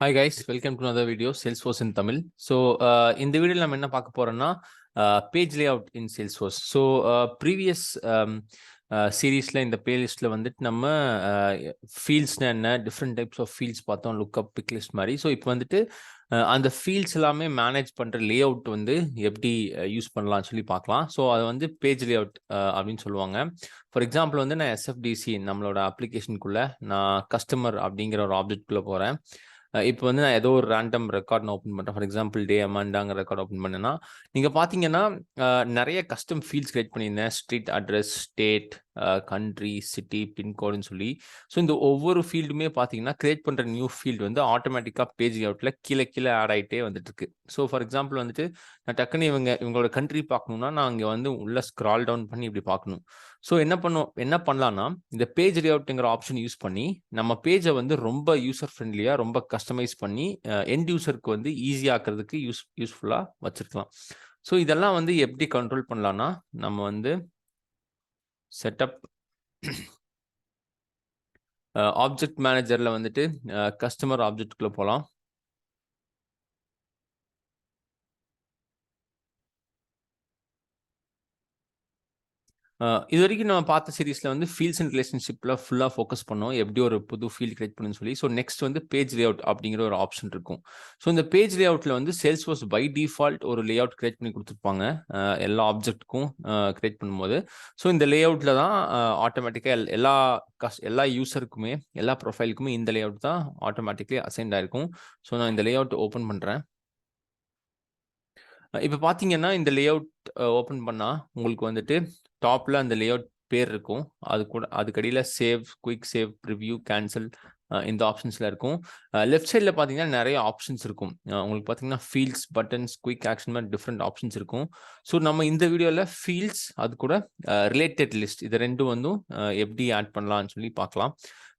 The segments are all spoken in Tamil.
Hi guys, welcome to another video, Salesforce in Tamil. So, இந்த வீடியோல நம்ம என்ன பார்க்க போறோம்னா பேஜ் லேஅவுட் இன் Salesforce. ஸோ ப்ரீவியஸ் சீரீஸ்ல இந்த பிளேலிஸ்ட்ல வந்துட்டு நம்ம ஃபீல்ட்ஸ்னா என்ன, டிஃப்ரெண்ட் டைப்ஸ் ஆஃப் ஃபீல்ட்ஸ் பார்த்தோம், லுக்அப், பிக் லிஸ்ட் மாதிரி. ஸோ இப்போ வந்துட்டு அந்த ஃபீல்ட்ஸ் எல்லாமே மேனேஜ் பண்ணுற லேஅவுட் வந்து எப்படி யூஸ் பண்ணலாம்னு சொல்லி பார்க்கலாம். ஸோ அதை வந்து பேஜ் லேஅவுட் அப்படின்னு சொல்லுவாங்க. ஃபார் எக்ஸாம்பிள் வந்து நான் எஸ்எஃப்டிசி நம்மளோட அப்ளிகேஷனுக்குள்ள நான் கஸ்டமர் அப்படிங்கிற ஒரு ஆப்ஜெக்ட்குள்ளே போகிறேன். இப்போ வந்து நான் ஏதோ ஒரு ரேண்டம் ரெக்கார்ட் நான் ஓப்பன் பண்ணுறேன். ஃபார் எக்ஸாம்பிள் டே அமாண்டாங்கிற ரெக்கார்ட் ஓப்பன் பண்ணேன்னா நீங்கள் பார்த்தீங்கன்னா நிறைய கஸ்டம் ஃபீல்ட்ஸ் கிரியேட் பண்ணியிருந்தேன். Street address, state, country, city, பின்கோடுன்னு சொல்லி. ஸோ இந்த ஒவ்வொரு ஃபீல்டுமே பார்த்தீங்கன்னா கிரியேட் பண்ணுற நியூ ஃபீல்டு வந்து ஆட்டோமேட்டிக்காக பேஜ் அவுட்டில் கீழே ஆட் ஆகிட்டே வந்துட்டு இருக்கு. ஸோ ஃபார் எக்ஸாம்பிள் வந்துட்டு நான் டக்குன்னு இவங்களோட கண்ட்ரி பார்க்கணுன்னா நான் இங்கே வந்து உள்ள ஸ்க்ரால் டவுன் பண்ணி இப்படி பார்க்கணும். ஸோ என்ன பண்ணலாம்னா இந்த பேஜ் லேஅவுட்டுங்கிற ஆப்ஷன் யூஸ் பண்ணி நம்ம பேஜை வந்து ரொம்ப யூசர் ஃப்ரெண்ட்லியாக ரொம்ப கஸ்டமைஸ் பண்ணி எண்ட் யூசருக்கு வந்து ஈஸியாக்கிறதுக்கு யூஸ்ஃபுல்லாக வச்சுருக்கலாம். ஸோ இதெல்லாம் வந்து எப்படி கண்ட்ரோல் பண்ணலான்னா நம்ம வந்து செட்டப் ஆப்ஜெக்ட் மேனேஜரில் வந்துட்டு கஸ்டமர் ஆப்ஜெக்டுக்குள்ளே போகலாம். இது வரைக்கும் நம்ம பார்த்த சீரீஸில் வந்து ஃபீல்ட்ஸ் அண்ட் ரிலேஷன்ஷிப்பில் ஃபுல்லாக ஃபோக்கஸ் பண்ணோம், எப்படி ஒரு புது ஃபீல்டு கிரியேட் பண்ணணும்னு சொல்லி. ஸோ நெக்ஸ்ட் வந்து பேஜ் லேஅவுட் அப்படிங்கிற ஒரு ஆப்ஷன் இருக்கும். ஸோ இந்த பேஜ் லேஅவுட்டில் வந்து சேல்ஸ்ஃபோர்ஸ் பை டிஃபால்ட் ஒரு லேஅவுட் கிரியேட் பண்ணி கொடுத்துருப்பாங்க எல்லா ஆப்ஜெக்ட்டுக்கும் கிரியேட் பண்ணும்போது. ஸோ இந்த லேஅவுட்டில் தான் ஆட்டோமேட்டிக்காக எல்லா யூசருக்குமே எல்லா ப்ரொஃபைலுக்குமே இந்த லேஅவுட் தான் ஆட்டோமேட்டிக்லி அசைன்ட் ஆயிருக்கும். ஸோ நான் இந்த லேஅவுட் ஓப்பன் பண்ணுறேன். இப்போ பார்த்தீங்கன்னா இந்த லேஅவுட் ஓப்பன் பண்ணால் உங்களுக்கு வந்துட்டு டாப்பில் அந்த லேஅவுட் பேர் இருக்கும். அதுக்கடியில் save, quick save, preview, cancel இந்த ஆப்ஷன்ஸில் இருக்கும். லெஃப்ட் சைடில் பார்த்தீங்கன்னா நிறைய ஆப்ஷன்ஸ் இருக்கும். உங்களுக்கு பார்த்தீங்கன்னா ஃபீல்ட்ஸ், பட்டன்ஸ், குயிக் ஆக்ஷன் மாதிரி டிஃப்ரெண்ட் ஆப்ஷன்ஸ் இருக்கும். ஸோ நம்ம இந்த வீடியோவில் ஃபீல்ட்ஸ் அது கூட ரிலேட்டட் லிஸ்ட் இது ரெண்டும் வந்து எப்படி ஆட் பண்ணலாம்னு சொல்லி பார்க்கலாம்.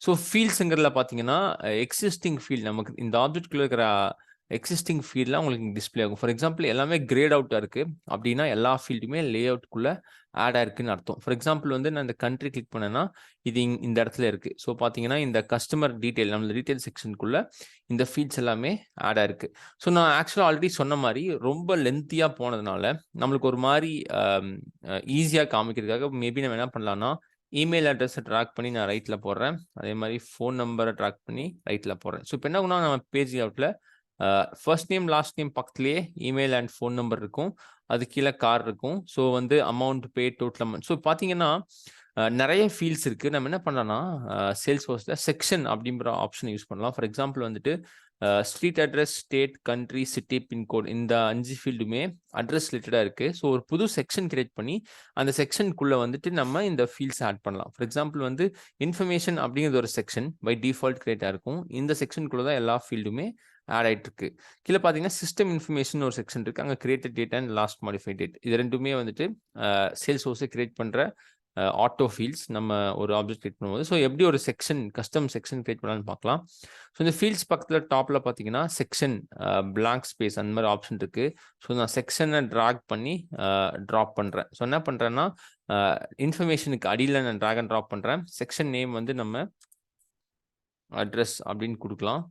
ஸோ ஃபீல்ட்ஸுங்கிறதுல பார்த்தீங்கன்னா எக்ஸிஸ்டிங் ஃபீல்ட் நமக்கு இந்த ஆப்ஜெக்ட்குள்ள இருக்கிற எக்ஸிஸ்டிங் ஃபீல்ட்லாம் உங்களுக்கு டிஸ்பிளே ஆகும். ஃபார் எக்ஸாம்பிள் எல்லாமே கிரேட் அவுட்டாக இருக்குது அப்படின்னா எல்லா ஃபீல்டுமே லே அவுட்குள்ளே ஆட் ஆயிருக்குன்னு அர்த்தம். ஃபார் எக்ஸாம்பிள் வந்து நான் இந்த கண்ட்ரி கிளிக் பண்ணேன்னா இது இந்த இடத்துல இருக்குது. ஸோ பார்த்தீங்கன்னா இந்த கஸ்டமர் டீட்டெயில் நம்ம டீட்டெயில் செக்ஷனுக்குள்ளே இந்த ஃபீல்ட்ஸ் எல்லாமே ஆட் ஆயிருக்கு. ஸோ நான் ஆக்சுவலாக ஆல்ரெடி சொன்ன மாதிரி ரொம்ப லென்த்தியாக போனதுனால நம்மளுக்கு ஒரு மாதிரி ஈஸியாக காமிக்கிறதுக்காக மேபி நம்ம என்ன பண்ணலாம்னா இமெயில் அட்ரஸை ட்ராக் பண்ணி நான் ரைட்டில் போடுறேன். அதே மாதிரி ஃபோன் நம்பரை ட்ராக் பண்ணி ரைட்டில் போடுறேன். ஸோ இப்போ என்ன பண்ணால் நம்ம பேஜ் அவுட்டில் ஃபர்ஸ்ட் நேம் லாஸ்ட் நேம் பக்கத்துலேயே இமெயில் அண்ட் ஃபோன் நம்பர் இருக்கும். அது கீழே கார் இருக்கும். ஸோ வந்து amount pay, total amount. So பார்த்தீங்கன்னா நிறைய ஃபீல்ட்ஸ் இருக்குது. நம்ம என்ன பண்ணலாம்னா சேல்ஸ்ஃபோர்ஸில் செக்ஷன் அப்படிங்கிற ஆப்ஷன் யூஸ் பண்ணலாம். ஃபார் எக்ஸாம்பிள் வந்துட்டு street address, state, country, city, pincode இந்த 5 ஃபீல்டுமே அட்ரஸ் ரிலேட்டடாக இருக்குது. ஸோ ஒரு புது செக்ஷன் கிரியேட் பண்ணி அந்த செக்ஷனுக்குள்ளே வந்துட்டு நம்ம இந்த ஃபீல்ட்ஸ் ஆட் பண்ணலாம். ஃபார் எக்ஸாம்பிள் வந்து இன்ஃபர்மேஷன் அப்படிங்கிறது ஒரு செக்ஷன் பை டிஃபால்ட் கிரியேட் ஆயிருக்கும். இந்த செக்ஷனுக்குள்ளே தான் எல்லா ஃபீல்டுமே ஆட் ஆகிட்டு இருக்கு. கீழே பார்த்தீங்கன்னா சிஸ்டம் இன்ஃபர்மேஷன் ஒரு செக்ஷன் இருக்குது. அங்கே created date and last modified date இது ரெண்டுமே வந்துட்டு சேல்ஸ்ஃபோர்ஸை கிரியேட் பண்ணுற ஆட்டோ ஃபீல்ட்ஸ் நம்ம ஒரு ஆப்ஜெக்ட் கிரியேட் பண்ணும்போது. ஸோ எப்படி ஒரு கஸ்டம் செக்ஷன் கிரியேட் பண்ணலான்னு பார்க்கலாம். ஸோ இந்த ஃபீல்ட்ஸ் பக்கத்தில் டாப்பில் பார்த்தீங்கன்னா செக்ஷன் பிளாங்க் ஸ்பேஸ் அந்த மாதிரி ஆப்ஷன் இருக்குது. ஸோ நான் செக்ஷனை ட்ராக் பண்ணி ட்ராப் பண்ணுறேன். ஸோ என்ன பண்ணுறேன்னா இன்ஃபர்மேஷனுக்கு அடியில் நான் ட்ராக் அண்ட் ட்ராப் பண்ணுறேன். செக்ஷன் நேம் வந்து நம்ம அட்ரஸ் அப்படின்னு கொடுக்கலாம்.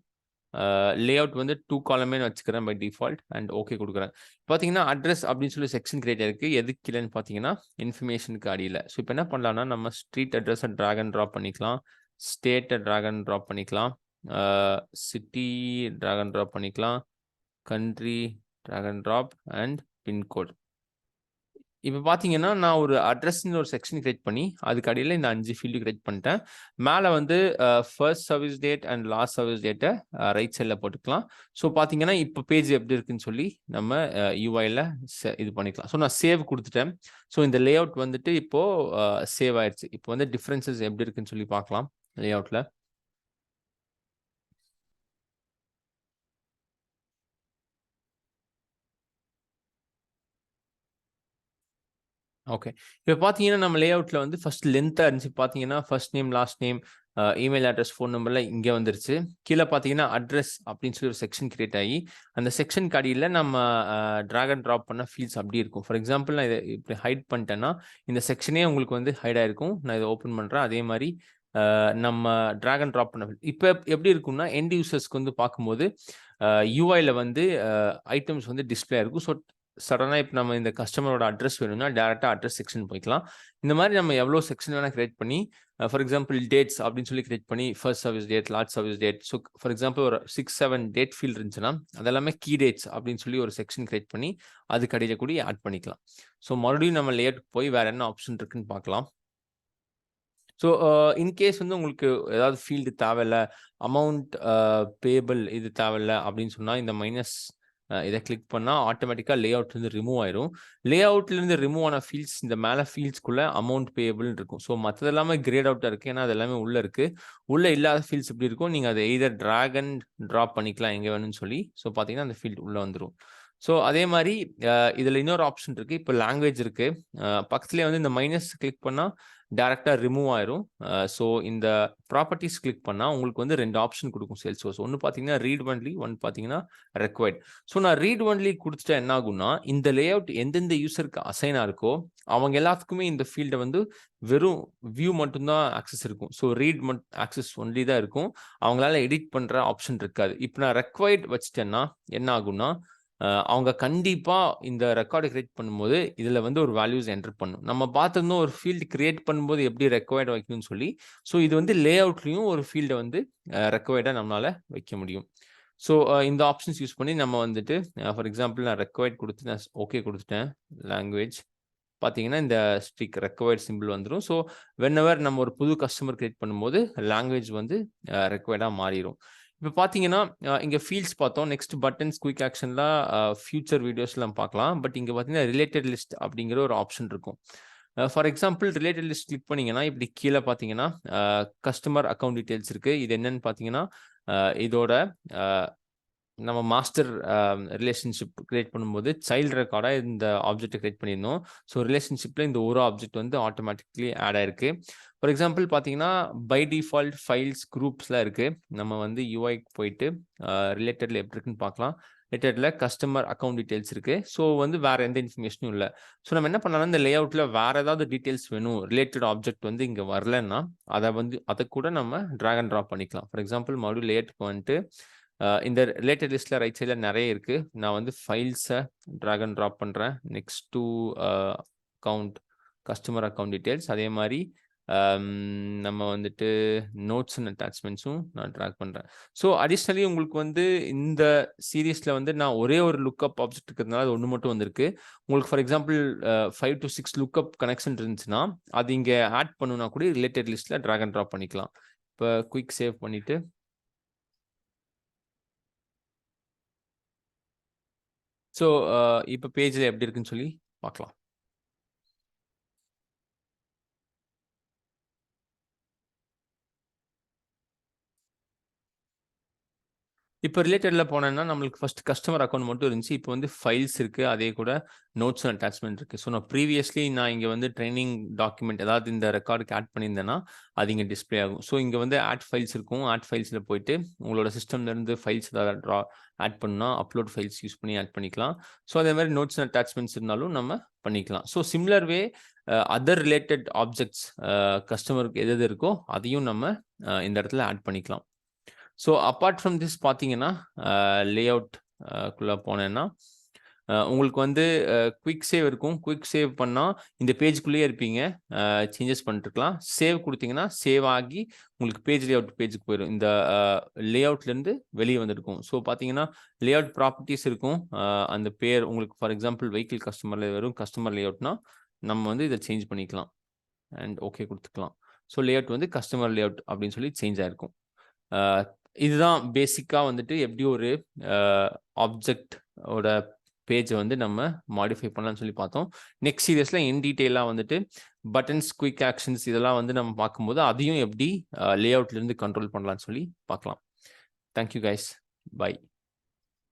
லேஅவுட் வந்து 2 காலமே வச்சுக்கிறேன் பை டிஃபால்ட் அண்ட் ஓகே கொடுக்குறேன். பார்த்தீங்கன்னா அட்ரஸ் அப்படின்னு சொல்லி செக்ஷன் கிரியேட் ஆயிருக்கு. எதுக்கு கீழேன்னு பார்த்தீங்கன்னா இன்ஃபர்மேஷனுக்கு அடியில். ஸோ இப்போ என்ன பண்ணலாம்னா நம்ம ஸ்ட்ரீட் அட்ரஸை ட்ராக் அண்ட் ட்ராப் பண்ணிக்கலாம், ஸ்டேட்டை ட்ராக் அண்ட் ட்ராப் பண்ணிக்கலாம், சிட்டி ட்ராக் அண்ட் ட்ராப் பண்ணிக்கலாம், country drag and drop and pincode. இப்போ பார்த்தீங்கன்னா நான் ஒரு அட்ரஸ்ன்னு ஒரு செக்ஷன் கிரியேட் பண்ணி அதுக்கு அடியில் இந்த 5 ஃபீல்டு கிரியேட் பண்ணிட்டேன். மேலே வந்து first service date and last service டேட்டை ரைட் சைடில் போட்டுக்கலாம். ஸோ பார்த்தீங்கன்னா இப்போ பேஜ் எப்படி இருக்குன்னு சொல்லி நம்ம யூஐயில் இது பண்ணிக்கலாம். ஸோ நான் சேவ் கொடுத்துட்டேன். ஸோ இந்த லேஅவுட் வந்துட்டு இப்போது சேவ் ஆயிடுச்சு. இப்போ வந்து டிஃப்ரென்சஸ் எப்படி இருக்குன்னு சொல்லி பார்க்கலாம் லேஅவுட்டில். ஓகே. இப்போ பார்த்தீங்கன்னா நம்ம லேஅவுட்டில் வந்து ஃபர்ஸ்ட் லென்த்தாக இருந்துச்சு. பார்த்தீங்கன்னா first name, last name, email address, phone நம்பர்லாம் இங்கே வந்துருச்சு. கீழே பார்த்தீங்கன்னா அட்ரஸ் அப்படின்னு சொல்லி ஒரு செக்ஷன் கிரியேட் ஆகி அந்த செக்ஷனுக்கு அடியில் நம்ம ட்ராக் அண்ட் ட்ராப் பண்ண ஃபீல்ட்ஸ் அப்படி இருக்கும். ஃபார் எக்ஸாம்பிள் நான் இதை இப்படி ஹைட் பண்ணிட்டேன்னா இந்த செக்ஷனே உங்களுக்கு வந்து ஹைட் ஆயிருக்கும். நான் இதை ஓப்பன் பண்ணுறேன். அதே மாதிரி நம்ம டிராக் அண்ட் ட்ராப் பண்ண இப்ப எப்படி இருக்கும்னா, எண்ட் யூசர்ஸ்க்கு வந்து பார்க்கும்போது, யூஐல வந்து ஐட்டம்ஸ் வந்து டிஸ்ப்ளே ஆயிருக்கும். ஸோ சடனா இப்ப நம்ம இந்த கஸ்டமரோட அட்ரஸ் வேணும்னா, டைரக்ட்டா அட்ரஸ் செக்ஷன் போய்க்கலாம். இந்த மாரி நம்ம எவ்வளோ செக்ஷன் வேணா கிரியேட் பண்ணி, ஃபார் எக்ஸாம்பிள் டேட்ஸ் அப்படின்னு சொல்லி கிரியேட் பண்ணி, first service date, last service date. So for example ஒரு 6, 7 டேட் ஃபீல்ட் இருந்துச்சுன்னா, அதெல்லாமே கீ டேட்ஸ் அப்படின்னு சொல்லி ஒரு செக்ஷன் கிரியேட் பண்ணி, அதுக்கு அடியில கூடி ஆட் பண்ணிக்கலாம். ஸோ மறுபடியும் நம்ம லேஅவுட்க்கு போய் வேற என்ன ஆப்ஷன் இருக்குன்னு பார்க்கலாம். ஸோ இன்கேஸ் வந்து உங்களுக்கு ஏதாவது ஃபீல்டு தேவையில்ல, அமௌண்ட் பேயபிள் இது தேவையில்ல அப்படின்னு சொன்னா, இந்த மைனஸ் இத கிளிக் பண்ணா ஆட்டோமேட்டிக்கா லேஅவுட்லேருந்து ரிமூவ் ஆயிரும். லேஅவுட்லேருந்து ரிமூவ் ஆன ஃபீல்ட்ஸ் இந்த மேல ஃபீல்ட்ஸ்க்குள்ள அமௌண்ட் பேயபிள்னு இருக்கும். ஸோ மத்தது எல்லாமே கிரேட் அவுட்டா இருக்கு. ஏன்னா அது எல்லாமே உள்ள இருக்கு. உள்ள இல்லாத ஃபீல்ட்ஸ் எப்படி இருக்கும், நீங்க அத எய்தர் டிராக் அண்ட் ட்ராப் பண்ணிக்கலாம் எங்க வேணும்னு சொல்லி. ஸோ பார்த்தீங்கன்னா, அந்த ஃபீல்ட் உள்ள வந்துரும். ஸோ அதே மாரி இதுல இன்னொரு ஆப்ஷன் இருக்கு. இப்ப லாங்குவேஜ் இருக்கு. பக்கத்திலேயே வந்து இந்த மைனஸ் கிளிக் பண்ணா டைரக்ட்டா ரிமூவ் ஆயிரும். ஸோ இந்த ப்ராப்பர்ட்டீஸ் கிளிக் பண்ணா உங்களுக்கு வந்து 2 ஆப்ஷன் குடுக்கும் Salesforce. ஒண்ணு பார்த்தீங்கன்னா, ரீட் ஒன்லி, ஒண்ணு பார்த்தீங்கன்னா, ரெக்வைர்ட். ஸோ நான் ரீட் ஒன்லி குடுத்துட்டா என்ன ஆகும்னா, இந்த லேஅவுட் எந்தெந்த யூசருக்கு அசைனா இருக்கோ, அவங்க எல்லாத்துக்குமே இந்த ஃபீல்ட வந்து வெறும் வியூ மட்டும் தான் ஆக்சஸ் இருக்கும். ஸோ ரீட் ஆக்சஸ் ஒன்லி தான் இருக்கும். அவங்களால எடிட் பண்ற ஆப்ஷன் இருக்காது. இப்ப நான் ரெக்வைர்ட் வச்சுட்டேன்னா என்ன ஆகும்னா, அவங்க கண்டிப்பா இந்த ரெக்கார்ட கிரியேட் பண்ணும்போது, இதுல வந்து ஒரு வேல்யூஸ் என்டர் பண்ணும். நம்ம பார்த்திருந்தோம் ஒரு ஃபீல்ட் கிரியேட் பண்ணும்போது எப்படி ரெக்வயர்ட் வைக்கணும்னு சொல்லி. ஸோ இது வந்து லேஅவுட்லயும் ஒரு ஃபீல்ட வந்து ரெக்வயர்டா நம்மளால வைக்க முடியும். ஸோ இந்த ஆப்ஷன்ஸ் யூஸ் பண்ணி நம்ம வந்துட்டு ஃபார் எக்ஸாம்பிள் நான் ரெக்வயர்ட் குடுத்து நான் ஓகே குடுத்துட்டேன். லாங்குவேஜ் பார்த்தீங்கன்னா, இந்த ஸ்ட்ரிக் ரெக்வயர்ட் சிம்பிள் வந்துரும். ஸோ வென்எவர் நம்ம ஒரு புது கஸ்டமர் கிரியேட் பண்ணும்போது, லாங்குவேஜ் வந்து ரெக்வயர்டா மாறிரும். இப்ப பார்த்தீங்கன்னா, இங்க ஃபீல்ட்ஸ் பார்த்தோம். நெக்ஸ்ட் பட்டன்ஸ், குயிக் ஆக்ஷன்லாம் ஃபியூச்சர் வீடியோஸ்ல நம்ம பார்க்கலாம். பட் இங்க பார்த்தீங்கன்னா, ரிலேட்டட் லிஸ்ட் அப்படிங்கிற ஒரு ஆப்ஷன் இருக்கும். For example related list click பண்ணீங்கன்னா, இப்படி கீழ பார்த்தீங்கன்னா, கஸ்டமர் அக்கவுண்ட் டீட்டெயில்ஸ் இருக்கு. இது என்னன்னு பார்த்தீங்கன்னா, இதோட அ நம்ம மாஸ்டர் ரிலேஷன்ஷிப் கிரியேட் பண்ணும்போது, சைல்ட் ரெக்கார்டா இந்த ஆப்ஜெக்ட்ட கிரியேட் பண்ணியிருந்தோம். ஸோ ரிலேஷன்ஷிப்ல இந்த ஒரு ஆப்ஜெக்ட் வந்து ஆட்டோமேட்டிக்கலி ஆட் ஆயிருக்கு. ஃபார் எக்ஸாம்பிள் பார்த்தீங்கன்னா, பை டிஃபால்ட் ஃபைல்ஸ், குரூப்ஸ்லாம் இருக்கு. நம்ம வந்து யூஐக்கு போயிட்டு ரிலேட்டட்ல எப்படி இருக்குன்னு பார்க்கலாம். ரிலேட்டட்ல கஸ்டமர் அக்கவுண்ட் டீட்டெயில்ஸ் இருக்கு. ஸோ வந்து வேற எந்த இன்ஃபர்மேஷனும் இல்ல. ஸோ நம்ம என்ன பண்ணலாம்னா, இந்த லேஅவுட்ல வேற ஏதாவது டீட்டெயில்ஸ் வேணும், ரிலேட்டட் ஆப்ஜெக்ட் வந்து இங்க வரலன்னா, அத கூட நம்ம டிராக் அண்ட் ட்ராப் பண்ணிக்கலாம். ஃபார் எக்ஸாம்பிள் மறுபடியும் லேஅவுட்க்கு வந்துட்டு இந்த ரிலேட்டட் லிஸ்ட்ல ரைட் சைட்ல நெறைய இருக்கு. நான் வந்து ஃபைல்ஸ டிராக் அண்ட் ட்ராப் பண்றேன். Next to account customer account details. அதே மாரி நம்ம வந்துட்டு நோட்ஸ் அண்ட் அட்டாச்மெண்ட்ஸும் நான் டிராக் பண்றேன். ஸோ அடிஷனலி உங்களுக்கு வந்து இந்த சீரிஸ்ல வந்து நான் ஒரே ஒரு லுக்கப் ஆப்ஜெக்ட் இருக்கிறதுனால அது 1 மட்டும் வந்திருக்கு. உங்களுக்கு for example 5 to 6 lookup connection இருந்துச்சுன்னா, அது இங்க ஆட் பண்ணணும்னா கூட ரிலேட்டட் லிஸ்ட்ல டிராக் அண்ட் ட்ராப் பண்ணிக்கலாம். இப்ப குயிக் சேவ் பண்ணிட்டு ஸோ, இப்ப பேஜ்ல எப்படி இருக்குன்னு சொல்லி பார்க்கலாம். இப்ப ரிலேட்டட்ல போனேன்னா, நம்மளுக்கு ஃபர்ஸ்ட் கஸ்டமர் அக்கவுண்ட் மட்டும் இருந்துச்சு. இப்ப வந்து ஃபைல்ஸ் இருக்கு. அதே கூட நோட்ஸ் அண்ட் அட்டாச்மென்ட் இருக்கு. ஸோ நான் ப்ரீவியஸ்லி நான் இங்க வந்து ட்ரெய்னிங் டாக்குமெண்ட் ஏதாவது இந்த ரெக்கார்டுக்கு ஆட் பண்ணியிருந்தேன்னா, அது இங்க டிஸ்ப்ளே ஆகும். ஸோ இங்க வந்து ஆட் ஃபைல்ஸ் இருக்கும். ஆட் ஃபைல்ஸ்ல போயிட்டு உங்களோட சிஸ்டம்ல இருந்து ஃபைல்ஸ் ஏதாவது ஆட் பண்ணா, அப்லோட் ஃபைல்ஸ் யூஸ் பண்ணி ஆட் பண்ணிக்கலாம். ஸோ அதே மாரி நோட்ஸ் அண்ட் அட்டாச்மென்ட்ஸ் இருந்தாலும் நம்ம பண்ணிக்கலாம். ஸோ சிமிலர் வே அதர் ரிலேட்டட் ஆப்ஜெக்ட்ஸ் கஸ்டமருக்கு எது எது இருக்கோ, அதையும் நம்ம இந்த இடத்துல ஆட் பண்ணிக்கலாம். ஸோ அப்பார்ட் ஃப்ரம் திஸ் பார்த்தீங்கன்னா, லேஅவுட் க்குள்ள போனேன்னா, உங்களுக்கு வந்து குயிக் சேவ் இருக்கும். குயிக் சேவ் பண்ணா இந்த பேஜ்க்குள்ளேயே இருப்பீங்க. சேஞ்சஸ் பண்ணிட்டுருக்கலாம். சேவ் குடுத்தீங்கன்னா, சேவ் ஆகி உங்களுக்கு பேஜ் லேஅவுட் பேஜுக்கு போயிரும். இந்த லேஅவுட்லேருந்து வெளிய வந்துருக்கும். ஸோ பார்த்தீங்கன்னா, லேஅவுட் ப்ராப்பர்ட்டீஸ் இருக்கும். அந்த பேர் உங்களுக்கு ஃபார் எக்ஸாம்பிள் வெஹிக்கிள் கஸ்டமர்ல வெறும் கஸ்டமர் லேஅவுட்னா, நம்ம வந்து இத சேஞ்ச் பண்ணிக்கலாம். அண்ட் ஓகே குடுத்துக்கலாம். ஸோ லேஅவுட் வந்து கஸ்டமர் லேஅவுட் அப்படின்னு சொல்லி சேஞ்ச் ஆயிருக்கும். அ இதுதான் பேசிக்கா வந்துட்டு எப்படி ஒரு அ ஆப்ஜெக்ட் ஓட பேஜ வந்து நம்ம மாடிஃபை பண்ணலாம்னு சொல்லி பார்த்தோம். நெக்ஸ்ட் சீரியஸ்ல இன் டீட்டெயிலா வந்துட்டு பட்டன்ஸ், குயிக் ஆக்ஷன்ஸ் இதெல்லாம் வந்து நம்ம பார்க்கும்போது, அதையும் எப்படி லேஅவுட்ல இருந்து கண்ட்ரோல் பண்ணலாம்னு சொல்லி பார்க்கலாம். Thank you guys. பை.